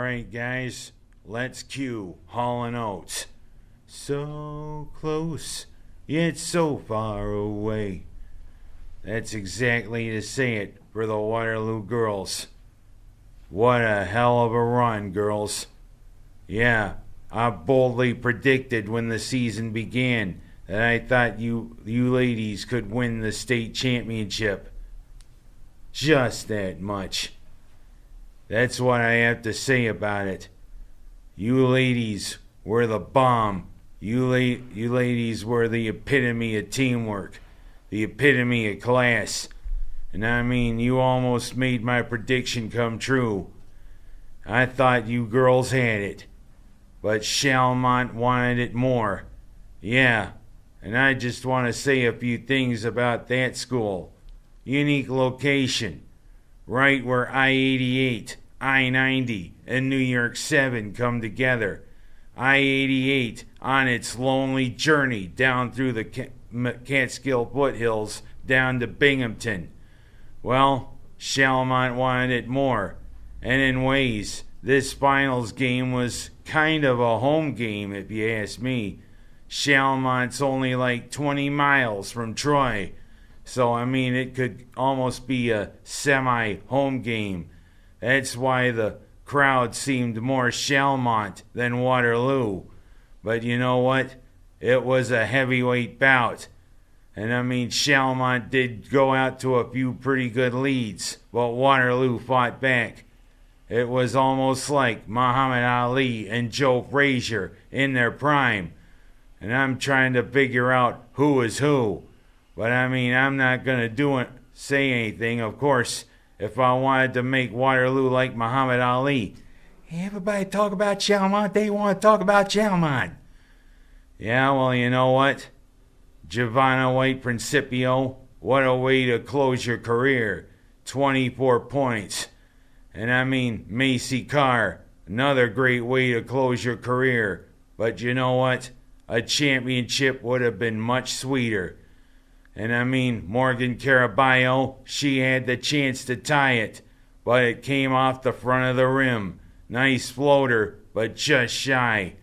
right, guys, let's cue Hall & Oates. So close, yet so far away. That's exactly to say it for the Waterloo girls. What a hell of a run, girls. Yeah, I boldly predicted when the season began that I thought you ladies could win the state championship. Just that much. That's what I have to say about it. You ladies were the bomb. You ladies were the epitome of teamwork, the epitome of class. And I mean, you almost made my prediction come true. I thought you girls had it, but Schalmont wanted it more. Yeah, and I just want to say a few things about that school. Unique location, right where I-88, I-90, and New York 7 come together. I-88 on its lonely journey down through the Catskill foothills down to Binghamton. Well, Schalmont wanted it more, and in ways, this finals game was kind of a home game if you ask me. Schalmont's only like 20 miles from Troy, so I mean it could almost be a semi-home game. That's why the crowd seemed more Schalmont than Waterloo. But you know what? It was a heavyweight bout. And I mean, Schalmont did go out to a few pretty good leads, but Waterloo fought back. It was almost like Muhammad Ali and Joe Frazier in their prime. And I'm trying to figure out who is who. But I mean, I'm not going to say anything, of course. If I wanted to make Waterloo like Muhammad Ali, everybody talk about Schalmont, they want to talk about Schalmont. Yeah, well, you know what? Giovanna White Principio, what a way to close your career. 24 points. And I mean, Macy Carr, another great way to close your career. But you know what? A championship would have been much sweeter. And I mean, Morgan Caraballo, she had the chance to tie it, but it came off the front of the rim. Nice floater, but just shy.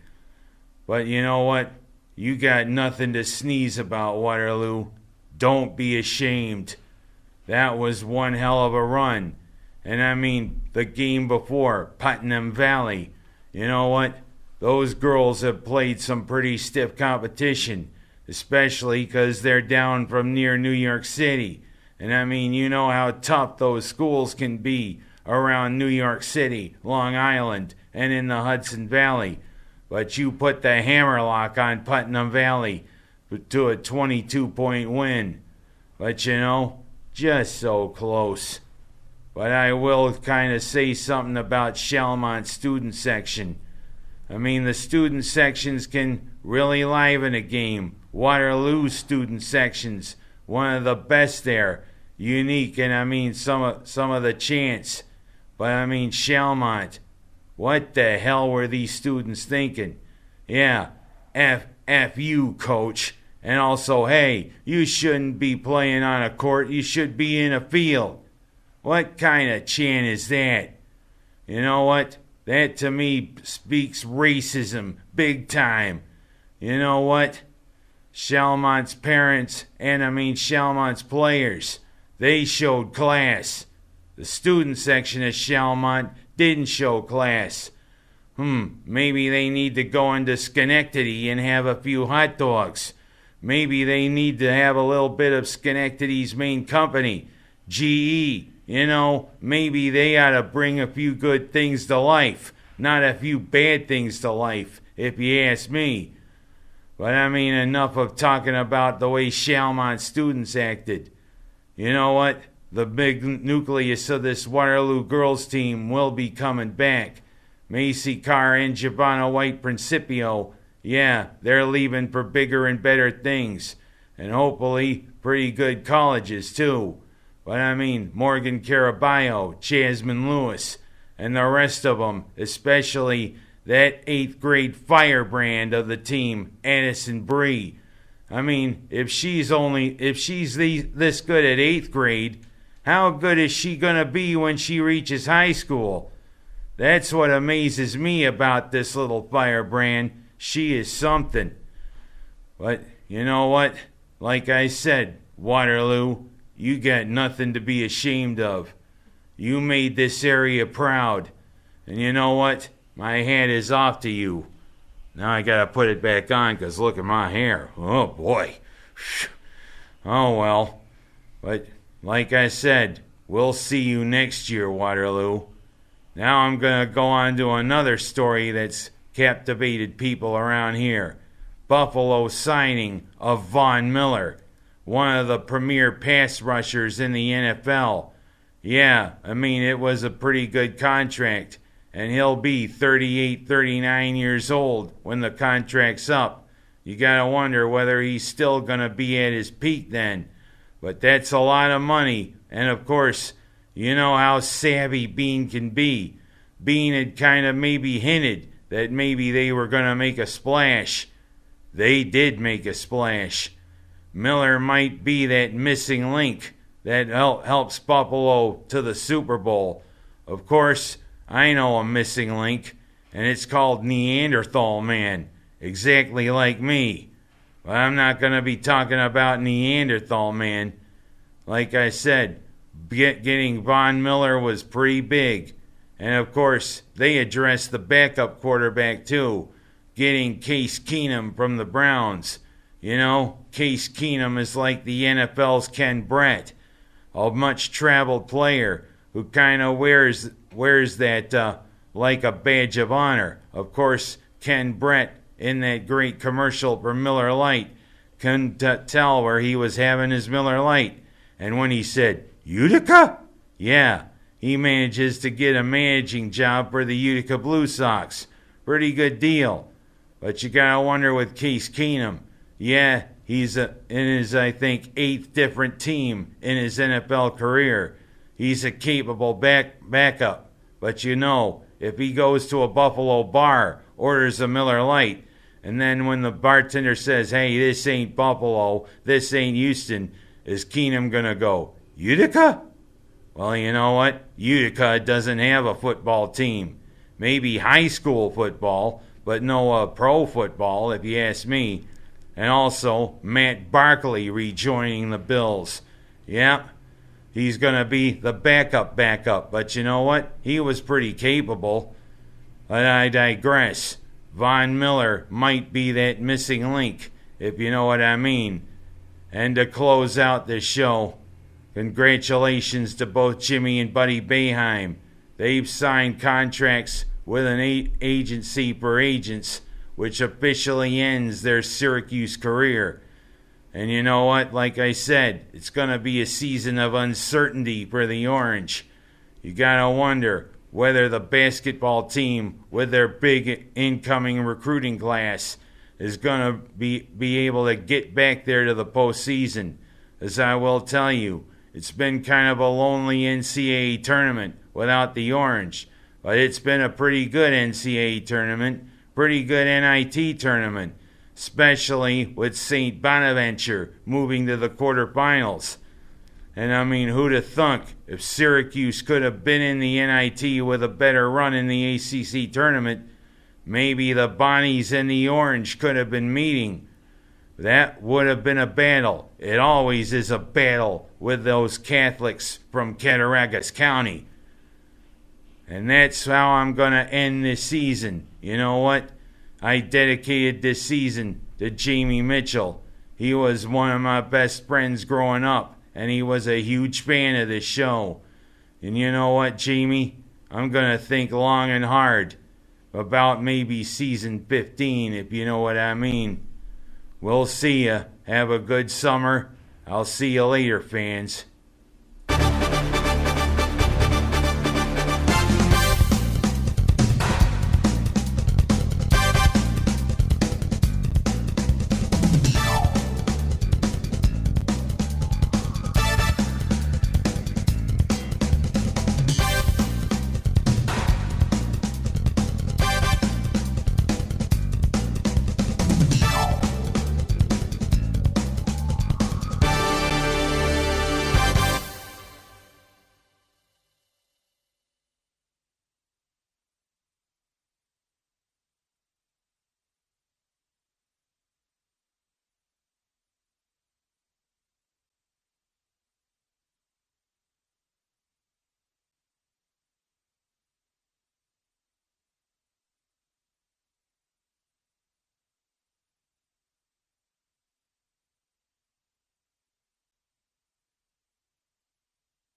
But you know what? You got nothing to sneeze about, Waterloo. Don't be ashamed. That was one hell of a run. And I mean, the game before, Putnam Valley. You know what? Those girls have played some pretty stiff competition. Especially because they're down from near New York City. And I mean, you know how tough those schools can be around New York City, Long Island, and in the Hudson Valley. But you put the hammerlock on Putnam Valley to a 22-point win. But you know, just so close. But I will kind of say something about Schalmont's student section. I mean, the student sections can really liven a game. Waterloo student sections, one of the best there. Unique, and I mean some of the chants. But I mean Schalmont. What the hell were these students thinking? Yeah, F you, coach. And also, hey, you shouldn't be playing on a court. You should be in a field. What kind of chant is that? You know what? That to me speaks racism, big time. You know what? Schalmont's parents, and I mean Schalmont's players, they showed class. The student section of Schalmont didn't show class. Maybe they need to go into Schenectady and have a few hot dogs. Maybe they need to have a little bit of Schenectady's main company, GE. You know, maybe they ought to bring a few good things to life, not a few bad things to life, if you ask me. But I mean, enough of talking about the way Schalmont students acted. You know what? The big nucleus of this Waterloo girls team will be coming back. Macy Carr and Giovanna White Principio, yeah, they're leaving for bigger and better things. And hopefully pretty good colleges too. But I mean, Morgan Caraballo, Jasmine Lewis, and the rest of them, especially that 8th grade firebrand of the team, Addison Bree. I mean, if she's this good at 8th grade, how good is she going to be when she reaches high school? That's what amazes me about this little firebrand. She is something. But you know what? Like I said, Waterloo, you got nothing to be ashamed of. You made this area proud. And you know what? My hat is off to you. Now I gotta put it back on because look at my hair. Oh boy. Oh well. But like I said, we'll see you next year, Waterloo. Now I'm gonna go on to another story that's captivated people around here. Buffalo signing of Von Miller, one of the premier pass rushers in the NFL. Yeah, I mean, it was a pretty good contract, and he'll be 38, 39 years old when the contract's up. You gotta wonder whether he's still gonna be at his peak then. But that's a lot of money, and of course, you know how savvy Bean can be. Bean had kind of maybe hinted that maybe they were gonna make a splash. They did make a splash. Miller might be that missing link that helps Buffalo to the Super Bowl. Of course, I know a missing link, and it's called Neanderthal Man, exactly like me. But I'm not going to be talking about Neanderthal Man. Like I said, getting Von Miller was pretty big. And of course, they addressed the backup quarterback too, getting Case Keenum from the Browns. You know, Case Keenum is like the NFL's Ken Brett, a much-traveled player who kind of wears that like a badge of honor. Of course, Ken Brett, in that great commercial for Miller Lite, couldn't tell where he was having his Miller Lite. And when he said, Utica? Yeah, he manages to get a managing job for the Utica Blue Sox. Pretty good deal. But you gotta wonder with Case Keenum. Yeah, he's in his, I think, 8th different team in his NFL career. He's a capable backup. But you know, if he goes to a Buffalo bar, orders a Miller Lite, and then when the bartender says, hey, this ain't Buffalo, this ain't Houston, is Keenum gonna go, Utica? Well, you know what? Utica doesn't have a football team. Maybe high school football, but no pro football, if you ask me. And also, Matt Barkley rejoining the Bills. Yeah, he's going to be the backup. But you know what? He was pretty capable. But I digress. Von Miller might be that missing link, if you know what I mean. And to close out this show, congratulations to both Jimmy and Buddy Boeheim. They've signed contracts with an agency for agents, which officially ends their Syracuse career. And you know what? Like I said, it's going to be a season of uncertainty for the Orange. You got to wonder whether the basketball team, with their big incoming recruiting class, is going to be able to get back there to the postseason. As I will tell you, it's been kind of a lonely NCAA tournament without the Orange. But it's been a pretty good NCAA tournament, pretty good NIT tournament, especially with St. Bonaventure moving to the quarterfinals. And I mean, who'd have thunk if Syracuse could have been in the NIT with a better run in the ACC tournament, maybe the Bonnies and the Orange could have been meeting. That would have been a battle. It always is a battle with those Catholics from Cattaraugus County. And that's how I'm going to end this season. You know what? I dedicated this season to Jamie Mitchell. He was one of my best friends growing up, and he was a huge fan of this show. And you know what, Jamie? I'm going to think long and hard about maybe season 15, if you know what I mean. We'll see ya. Have a good summer. I'll see you later, fans.